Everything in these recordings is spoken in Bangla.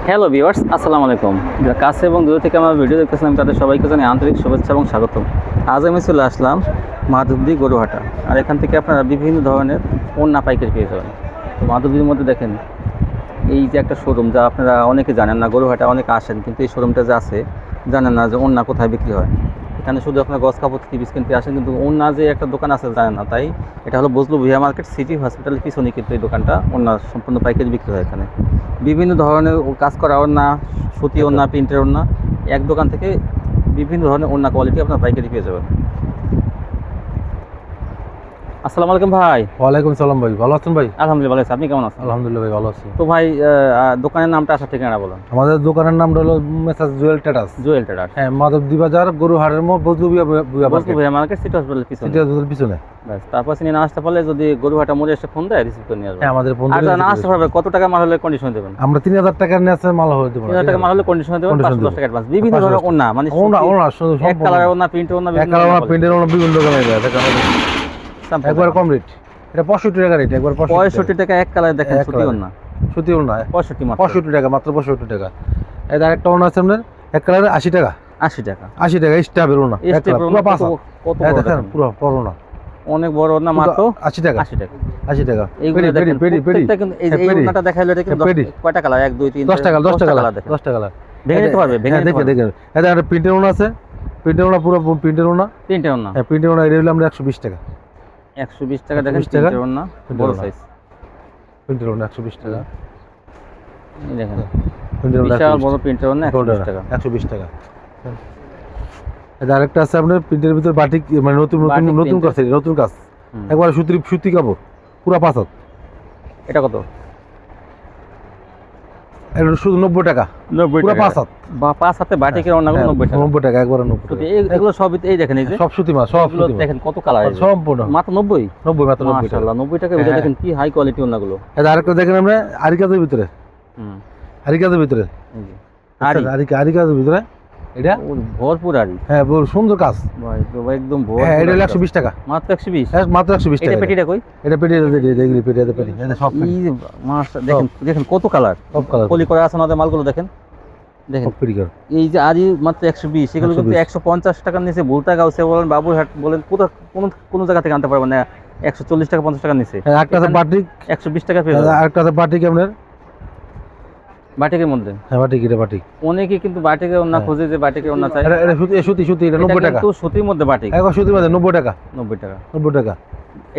হ্যালো ভিউয়ার্স, আসসালামু আলাইকুম। যারা কাছে এবং দূর থেকে আমার ভিডিও দেখতেছিলাম তাদের সবাইকে জানাই আন্তরিক শুভেচ্ছা এবং স্বাগতম। আজ আমি চলে আসলাম মাধবদী গরুহাটা, আর এখান থেকে আপনারা বিভিন্ন ধরনের ওড়না পাইকারি পেয়ে যাবেন। তো মাধবদীর মধ্যে দেখেন এই যে একটা শোরুম, যা আপনারা অনেকে জানেন না, গরুহাটা অনেকে আসেন কিন্তু এই শোরুমটা যে আছে জানেন না যে ওড়না কোথায় বিক্রি হয়। এখানে শুধু আপনার গস কাপড় টিভিস কিনতে আসেন, কিন্তু ওড়না যে একটা দোকান আছে জানেন না। তাই এটা হলো বজলু ভুঁইয়া মার্কেট, সিটি হসপিটালের পিছনে কিন্তু এই দোকানটা ওড়না সম্পূর্ণ পাইকারি বিক্রি হয়। এখানে বিভিন্ন ধরনের কাজ করা ওড়না, সুতি ওড়না, প্রিন্টের ওড়না, এক দোকান থেকে বিভিন্ন ধরনের ওড়না কোয়ালিটি আপনার পাইকারি পেয়ে যাবেন। আসসালামু আলাইকুম ভাই। ওয়ালাইকুম সালাম ভাই, ভালো আছেন ভাই? আলহামদুলিল্লাহ ভালো আছি, আপনি কেমন আছেন? আলহামদুলিল্লাহ ভাই, ভালো আছি। তো ভাই দোকানের নামটা, আসার ঠিকানা বলেন। আমাদের দোকানের নাম হলো মেসাজ জুয়েল ট্রেডার্স। জুয়েল ট্রেডার্স, হ্যাঁ, মাধবদী বাজার গরুহাটের বজলু ভুঁইয়া মার্কেট, সিটি হসপিটালের পিছনে। পিছনে। ব্যাস, তারপর চিনি না আসতে পারলে যদি গরুহাটা মোড়ে এসে ফোন দেয়, রিসিভ করে নিয়ে আসবেন। হ্যাঁ, আমাদের ফোন আর না আসতে পারবে, কত টাকা মাল হলে কন্ডিশন দেবেন? আমরা 3000 টাকা নিয়ে আছে মাল হয়ে দেব। 3000 টাকা মাল হলে কন্ডিশন দেবেন, 510 টাকা অ্যাডভান্স। বিভিন্ন ধরনের ওড়না, মানে এক কালারের ওড়না, প্রিন্টের ওড়না, এক কালার প্রিন্টের ওড়না বিভিন্ন রকমের দেখেন। একবার কম রেট, এটা 65 টাকা রেট, একবার 65 টাকা এক কালার। দেখেন সুতি ওড়না, সুতি ওড়না 65 টাকা, মাত্র 65 টাকা। এই আরেকটা ওড়না আছে আপনার এক কালারে 80 টাকা। 80 টাকা স্টাবের ওড়না, এক কালার পুরো পাঁচ হাত। কত এই বড় দেখেন, পুরো ওড়না অনেক বড় ওড়না, মাত্র 80 টাকা। 80 টাকা। এইগুলো দেখেন প্রত্যেকটা, কিন্তু এই ওড়নাটা দেখাইলো, এটা কিন্তু কয়টা কালার? 1 2 3 10 টাকা, 10 টাকা, 10 টাকা কালার ভেঙে নিতে পারবে। ভেঙে নিতে পারবে। দেখেন এটা একটা প্রিন্টের ওড়না আছে, প্রিন্টের ওড়না, পুরো প্রিন্টের ওড়না। প্রিন্টের ওড়না, হ্যাঁ, প্রিন্টের ওড়না এটা হলো আমরা 120 টাকা। 120 টাকা। দেখেন প্রিন্টের ওড়না, বড় সাইজ প্রিন্টের ওড়না 120 টাকা। এই দেখেন প্রিন্টের ওড়না বিশাল বড় প্রিন্টের ওড়না, 120 টাকা। 120 টাকা। এটা আরেকটা আছে আপনার প্রিন্টের ভিতর বাটিক, মানে নতুন কাজ, একবার সুতি কাপড়, পুরো পাঁচ হাত। এটা কত? এটা শুধু 90 টাকা, 90 পুরো টাকা। পাঁচ হাত। বা পাঁচ হাতে বাটিকের ওড়নাগুলো 90 টাকা। 90 টাকা, একবার 90 টাকা। এগুলো সব এই দেখেন, এই যে সব সুতি মাল, সব সুতি মাল। দেখেন কত কালার, সম্পূর্ণ মাত্র 90 মাত্র 90 টাকা। মাশাআল্লাহ, 90 টাকা ভিতরে দেখেন কি হাই কোয়ালিটি ওড়নাগুলো। এটা আরেকটা দেখেন আমরা আরিকাজের ভিতরে, আরিকাজের ভিতরে, আরিকাজের ভিতরে এটা ভরপুর আরি। হ্যাঁ, বড় সুন্দর কাজ ভাই, তো ভাই একদম ভরপুর। হ্যাঁ, এটা 120 টাকা, মাত্র 120। হ্যাঁ, মাত্র 120 টাকা। এটা পেটিটা কই? এটা পেটি, দেখলি পেটি, এটা পেটি, এটা সব পেটি, এই মাশা, দেখেন দেখেন কত কালার, সব কালার, পলি করা আছে না মালগুলো। দেখেন দেখেন সব পেটি কর। এই যে আরি মাত্র 120, এগুলো কিন্তু 150 টাকার নিচে ভুলতা গাউসে বলেন, বাবুরহাট বলেন, কোন জায়গা থেকে আনতে পারবেন না 140 টাকা 50 টাকার নিচে। হ্যাঁ, একটা আছে বাটিক, 120 টাকা পেয়ে যাবেন। আরেকটা আছে বাটিক আপনার, বাটিকের মধ্যে। হ্যাঁ, বাটিক, এটা বাটিক। অনেকে কিন্তু বাটিকের ওড়না খোঁজে, যে বাটিকের ওড়না চাই। এটা সুতি, এটা 90 টাকা। কিন্তু সুতির মধ্যে বাটিক, একবার সুতির মধ্যে 90 টাকা, 90 টাকা। 90 টাকা।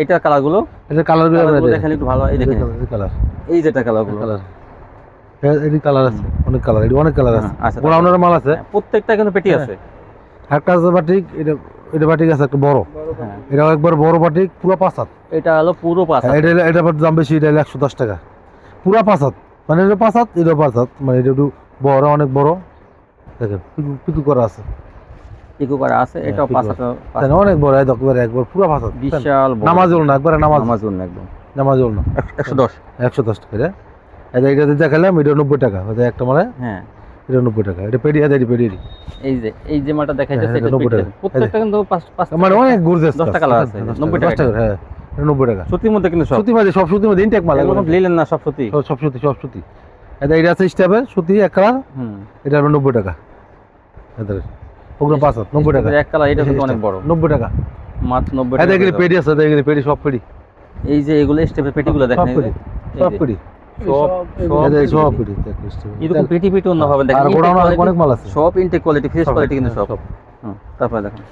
এটা কালারগুলো, এটা কালারগুলো আপনাদের দেখেন একটু ভালো। এই দেখেন কালার, এই যেটা কালারগুলো, কালার, হ্যাঁ, এই কালার আছে, অনেক কালার, এটা অনেক কালার আছে। আচ্ছা, বড় আপনার মাল আছে, প্রত্যেকটা কিন্তু পেটি আছে। একটা আছে বাটিক, এটা বাটিক আছে একটা বড়, হ্যাঁ, এটা একবার বড় বাটিক, পুরো পাঁচ হাত। এটা হলো পুরো পাঁচ হাত। এটা দাম বেশি, এটা 110 টাকা, পুরো পাঁচ হাত। মানে এটা পাঁচ হাত, এটা পাঁচ হাত, মানে এটা একটু বড়, অনেক বড়। দেখেন পিকু করা আছে, পিকো করা আছে। এটাও পাঁচ হাত, অনেক বড়, একবার পুরো পাঁচ হাত, বিশাল বড়। নামাজ না, একবার নামাজ না, একদম নামাজ না। 110 110 টাকা। এটা দেখালাম, এটা 90 টাকা। একটা মানে, হ্যাঁ, এটা 90 টাকা। এটা পেডি, এটা পেডি। এই যে মালটা দেখাইতেছে, এটা 90 টাকা। প্রত্যেকটা কিন্তু পাঁচ মানে অনেক গর্জিয়াস, 10 টাকা কালার আছে। 90 টাকা। হ্যাঁ, এটা 90 টাকা। সুতির মধ্যে কিন্তু সব সুতি মাঝে, সব সুতির মধ্যে ইনটেক মাল, এগুলো লিলেন না, সব সুতি, সব সুতি, সব সুতি। এটা আছে স্টেপের সুতি, এক কালার, এটা 90 টাকা। ওগুলো 5 হাত, 90 টাকা। এক কালার, এটা কিন্তু অনেক বড়, 90 টাকা মাত্র 90 টাকা। এটা পেডি আছে, এটা পেডি, সব পেডি। এই যে এগুলো স্টেপের পেটিগুলো দেখেন, সব পেডি, সব পেডি, সব পেডি। এরকম পেটি অন্য ভাবে দেখেন, আর গোডাউনে অনেক মাল আছে, সব ইনটেক কোয়ালিটি, ফ্রেশ কোয়ালিটি কিন্তু সব। তারপরে দেখেন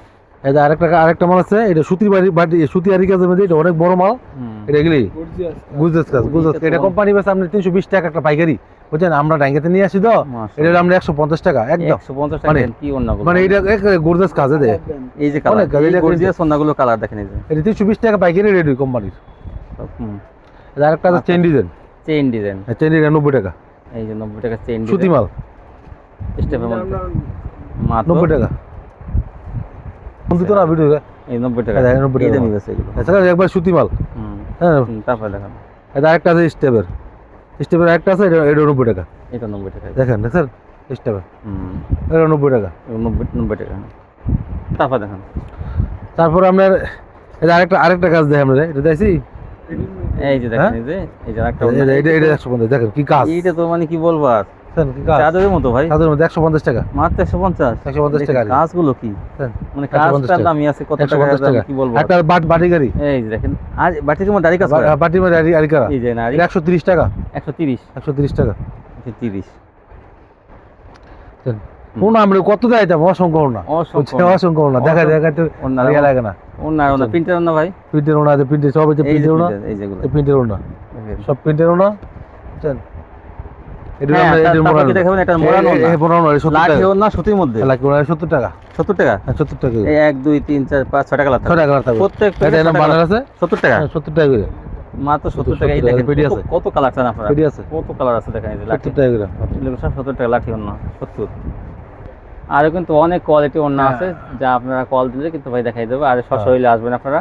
এটা আরেকটা মাল আছে, এটা সুতির বাটি, সুতি আরি কাজের মধ্যে, এটা অনেক বড় মাল। এটা এগুলি গুজরাট কাজ, এটা কোম্পানি বেশ আপনি 320 টাকা একটা পাইকারি, বুঝছেন? আমরা ডাঙ্গাতে নিয়ে আসি তো, এটা আমরা 150 টাকা একদম। 150 টাকা কি ওন্নাগুলো, মানে এটা গুজরাট কাজ। এই যে কালার, এই গর্জিয়াস ওন্নাগুলো কালার দেখেন, এই যে এটা 320 টাকা পাইকারি রেডি কোম্পানির। এটা আরেকটা আছে chain design, chain design, chain design 90 টাকা। এই যে 90 টাকা চেইন ডিজাইন, সুতি মাল, স্টেপের মধ্যে মাত্র 90 টাকা। বন্ধু তো না ভিডিও, এই 90 টাকা, 90 টাকা দামি আছে এগুলো। আচ্ছা, একবার সুতি মাল। হ্যাঁ, তারপরে দেখেন এটা আরেকটা আছে স্টেপের আরেকটা আছে, এটা 90 টাকা। এটা 90 টাকা দেখেন স্যার, স্টেপের এটা 90 টাকা, 90 টাকা। তারপর দেখেন, তারপর আপনার এটা আরেকটা কাজ দেখেন আমরা, এটা দেখছি, এই যে দেখেন, এই যে একটা এটা 150। দেখেন কি কাজ, এইটা তো মানে কি বলবো আর, বুঝছেন কি কাজ চাদরের মতো ভাই, তাদের মধ্যে 150 টাকা মাত্র 150। 150 টাকা আর কি। কাজগুলো কি বুঝছেন? মানে 150 কাজটার টাকা। দামই আছে কত টাকা 150 টাকা কি বলবো। একটা বাটি গাড়ি এই যে দেখেন আজ বাটির মধ্যে দাড়ি কাজ করে, বাটির মধ্যে আরি করা এই যে নারী এটা 130 টাকা 130 130 টাকা 130। ওনা আমরা কত যাইতাম অসংখ্য ওনা অসংখ্য ওনা দেখা দেখা তো ইয়া লাগে না ওনা প্রিন্টার না ভাই, প্রিন্টের ওনা প্রিন্টের সব হচ্ছে এই যে প্রিন্টের ওনা printer, এই যেগুলো প্রিন্টের ওনা দেখেন। সব প্রিন্টের ওনা বুঝছেন এটা হ্যাঁ, আমরা এটা তারপর কি দেখাবেন, এটা মোড়ানো ওড়না। এই মোড়ানো 70 লাঠি টাকা ওনা সুতির মধ্যে লাখ 70 টাকা 70 টাকা। হ্যাঁ 70 টাকা এই 1 2 3 4 5 6 টাকা লাগবে 6 টাকা লাগবে প্রত্যেক এটা এরকম বানার আছে 70 টাকা, হ্যাঁ 70 টাকা করে মাত্র 70 টাকা। এই 70 টাকা দেখেন পেডি কত- আছে। কত কালার চান আপনারা, পেডি আছে কত কালার আছে দেখেন, এই যে লাঠি 70 টাকা করে এগুলো সব 70 টাকা লাঠি ওনা 70। আরও কিন্তু অনেক কোয়ালিটি ওনা হ্যাঁ। আছে যা আপনারা কল দিলে কিন্তু ভাই দেখাই দেবে। আর সশরীরে আসবেন আপনারা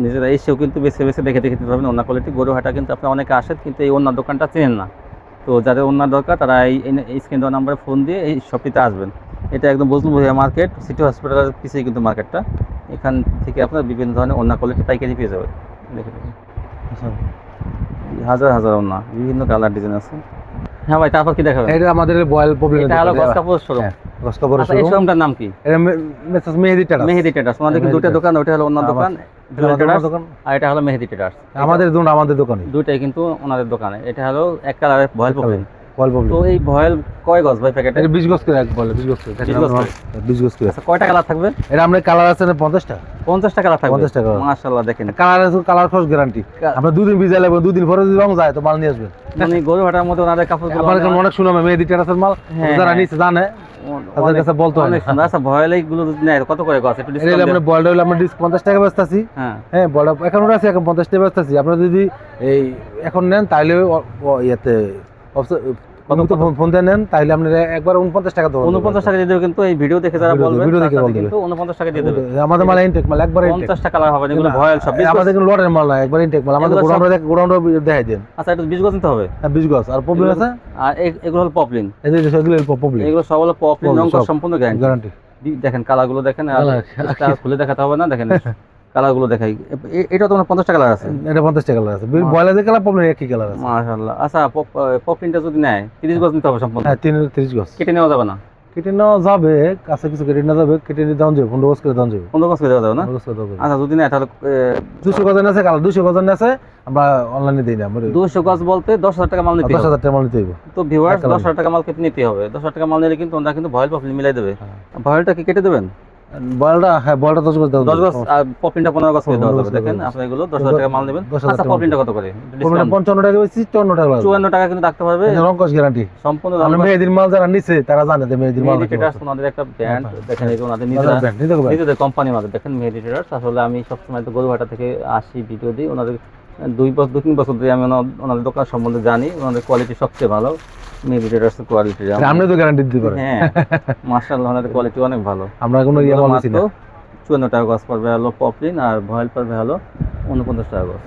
নিজেরা এসেও কিন্তু বেছে বেছে দেখে দেখে দিতে পারবেন। ওনা কোয়ালিটি গরুহাটা কিন্তু আপনারা অনেকে আসেন কিন্তু এই ওনার দোকানটা চেনেন না, তো যাদের ওনার দরকার তারা এই স্ক্রিন দেওয়া নাম্বারে ফোন দিয়ে এই শপটিতে আসবেন। এটা একদম বজলু ভুইয়া মার্কেট, সিটি হসপিটালের পিছিয়ে কিন্তু মার্কেটটা। এখান থেকে আপনারা বিভিন্ন ধরনের ওনা কোয়ালিটি পাইকারি পেয়ে যাবেন। দেখে দেখুন হাজার হাজার ওনা, বিভিন্ন কালার ডিজাইন আছে। হ্যাঁ ভাই, তারপর কি দেখাবেন? এটা আমাদের বয়েল প্রবলেম এটা হলো গস কাপড় শোরুম। গস কাপড় আচ্ছা, এই শোরুমটার নাম কি? এটা মেসেজ মেহেদি টাটা মেহেদি ট্রেডার্স। আমাদের কিন্তু দুটো দোকান, ওটা হলো ওনার দোকান জুয়েল ট্রেডার্স, আর এটা হলো মেহেদি ট্রেডার্স। আমাদের দোকানে দুইটাই কিন্তু ওনাদের দোকানে। এটা হলো এক কালারের ভয়েল প্রবলেম। বয়েল প্রবলেম তো এই ভয়েল কয় গজ ভাই প্যাকেটে? এটা 20 গজ করে এক বলে 20 গজ করে 20 গজ করে। 20 গজ করে আচ্ছা, কয়টা কালার থাকবে? এটা আমরা কালার আছে না 50 টাকা 50টা কালার থাকবে। 50 টাকা। মাশাআল্লাহ, দেখেন কালার আছে, কালার খরচ গ্যারান্টি আমরা দুদিন ভিজা লাগবে, দুদিন পরে যদি রং যায় তো মাল নিয়ে আসবেন। মানে গরুহাটার মধ্যে ওনাদের কাপড়গুলো আমার এখানে অনেক শুনাম মেহেদি টেরাসের মাল হ্যাঁ, যারা হ্যাঁ। নিচে জানে তাদের কাছে বলতে হয় অনেক না। সুন্দর। আচ্ছা, ভয়েল এইগুলো যদি নেয় কত করে গজ? একটু এটা ডিসকাউন্ট আমরা বয়েলটা হইলে আমরা 50 টাকা বেচতাছি। হ্যাঁ, হ্যাঁ বড় এখন আছে এখন 50 টাকা বেচতাছি। আপনারা যদি এই এখন নেন তাহলে ইয়াতে ফোন দিয়ে নেন তাহলে আপনার একবার 49 টাকা দেবো। 49 টাকা দিয়ে দেবে কিন্তু এই ভিডিও দেখে যারা বলবে ভিডিও দেখে তাদের বলবে। কিন্তু 49 টাকা দিয়ে দেবে। আমাদের মাল ইনটেক মাল একবার ইনটেক 50টা কালার হবে, যেগুলো ভয়েল সব 20 আমাদের কোনো লটের মাল না, একবার ইনটেক মাল। আমাদের এগুলো সব- গোডাউনটা দেখাই দেন। আচ্ছা, একটু 20 গজ নিতে হবে। হ্যাঁ 20 গজ আর প্রবলেম আছে আর এগুলো হলো পপলিন, এই যে সেগুলো প্রবলেম এগুলো সব হলো পপলিন, রং করা সম্পূর্ণ গ্যারান্টি। গ্যারান্টি দেখেন কালারগুলো দেখেন, আর কালার। স্টার খুলে দেখাতে হবে না, দেখেন কালারগুলো দেখাই। এটা তোমার 50টা কালার আছে। এটা 50 টাকা কালার আছে, বয়লার কালার প্রবলেম একই কালার আছে। মাশাআল্লাহ। আচ্ছা, পপলিনটা যদি নেয় 30 গজ নিতে হবে সম্পূর্ণ, হ্যাঁ 30 গজ কেটে নেওয়া যাবে না। কেটে নেওয়া যাবে, কাছে কিছু কেটে নেওয়া যাবে, কেটে নিয়ে দাম যাবে 15 গজ করে দাম যাবে 15 গজ করে দেওয়া যাবে না। 15 গজ করে দাম যাবে। আচ্ছা, যদি নেয় তাহলে 200 গজ আছে কালার, 200 গজ আছে আমরা অনলাইনে দেই না, আমরা 200 গজ বলতে 10,000 টাকা মাল নিতে হবে। 10,000 টাকা মাল নিতে হইব। তো ভিউয়ার্স, এক কালার 10,000 টাকা মাল কেটে নিতে হবে। 10,000 টাকা মাল নিলে কিন্তু ওনারা কিন্তু ভয়েল পপলিন মিলাই দেবে। ভয়েলটা কি কেটে দেবেন? বয়লটা হ্যাঁ বয়লটা 10 গজ দাও 10 গজ, আর পপলিনটা 15 গজ করে দেওয়া 15 যাবে। গজ দেখেন করে আপনি এগুলো 10,000 টাকা মাল নেবেন। 10,000 আচ্ছা, টাকা পপলিনটা কত করে? প্রবলেম 55 টাকা বেশি 54 টাকা লাগবে। 54 টাকা কিন্তু রাখতে পারবে রং কস গ্যারান্টি সম্পূর্ণ। আমরা মেহেদির মাল যারা নিছে তারা জানে যে মেহেদির মাল মেহেদি ট্রেডার্স ওনাদের একটা ব্র্যান্ড, দেখেন এই যে ওনাদের নিজেরা ব্র্যান্ড নিতে হবে। নিজেদের কোম্পানি মাঝে দেখেন মেহেদি ট্রেডার্স। আসলে আমি সবসময় তো গরুহাটা থেকে আসি, ভিডিও দিই। ওনাদের 2-3 বছর ধরে আমি ওনাদের দোকান সম্বন্ধে জানি। ওনাদের কোয়ালিটি সবচেয়ে ভালো, মেহেদি ট্রেডার্সের কোয়ালিটি। আপনি তো গ্যারান্টি দিতে পারেন। হ্যাঁ, মাশাআল্লাহ, ওনাদের কোয়ালিটি অনেক ভালো। আমরা কোনো ইয়া মাল নিছি না। 54 টাকা গজ পড়বে হলো পপলিন, আর ভয়েল পড়বে হলো 49 টাকা গজ।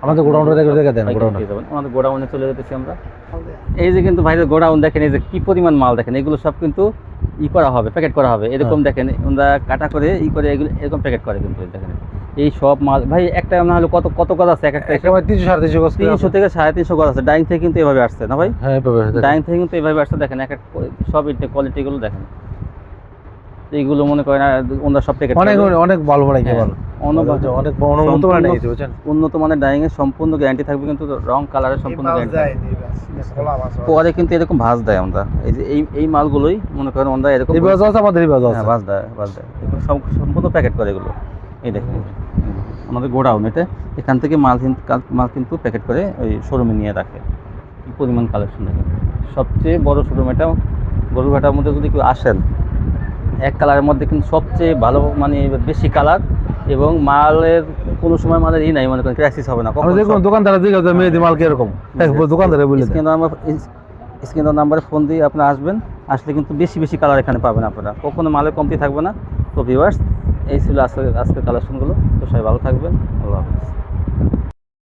আমাদের গোডাউনটা দেখে দেখে দেন গোডাউন। আমাদের গোডাউনে চলে যেতেছি আমরা। এই যে কিন্তু ভাইদের গোডাউন দেখেন, এই যে কি পরিমাণ মাল দেখেন। এগুলো সব কিন্তু করা হবে, প্যাকেট করা হবে এরকম। দেখেন ওনারা কাটা করে করে এগুলো এরকম প্যাকেট করে কিন্তু। দেখেন এই সব মাল ভাই একটা না হলে কত কত গজ আছে? একটা 300-350 গজ 300 থেকে 350 গজ আছে। ডাইং থেকে কিন্তু এভাবে আসছে না ভাই? হ্যাঁ পাবে। ডাইং থেকে কিন্তু এভাবে আসছে। দেখেন এক এক সব কোয়ালিটিগুলো দেখেন। এইগুলো মনে করেন ওনারা সব প্যাকেট অনেক অনেক ভালো বানাই ভালো অনেক উন্নত মানের নিতে বুঝছেন। উন্নত মানের ডাইং এর সম্পূর্ণ গ্যারান্টি থাকবে, কিন্তু রং কালারের সম্পূর্ণ গ্যারান্টি। পরে কিন্তু এরকম ভাঁজ দেয় আমরা। এই যে এই মালগুলোই মনে করেন আমরা এরকম এই বাজার আছে, আমাদের এই বাজার আছে। হ্যাঁ, ভাঁজ দেয়। এগুলো সম্পূর্ণ প্যাকেট করে এগুলো। এই দেখেন আমাদের গোডাউন, এটা এখান থেকে মাল কিন্তু প্যাকেট করে ওই শোরুমে নিয়ে রাখে। কি পরিমাণ কালেকশন দেখেন। সবচেয়ে বড় শোরুম এটা। গরুঘাটার মধ্যে যদি কেউ আসেন, এক কালারের মধ্যে কিন্তু সবচেয়ে ভালো, মানে বেশি কালার, এবং মালের কোনো সময় মালের নাই, মনে করেন ক্রাইসিস হবে না। আমরা দেখুন দোকানদার দিকে মেহেদি মাল কিরকম দোকানদারে বলে স্ক্রিনের নাম্বারে ফোন দিয়ে আপনারা আসবেন। আসলে কিন্তু বেশি বেশি কালার এখানে পাবেন আপনারা, কখনো মালের কমতি থাকবে না। তো ভিউয়ার্স, এই ছিল আজকের কালেকশনগুলো। তো সবাই ভালো থাকবেন। আল্লাহ হাফেজ।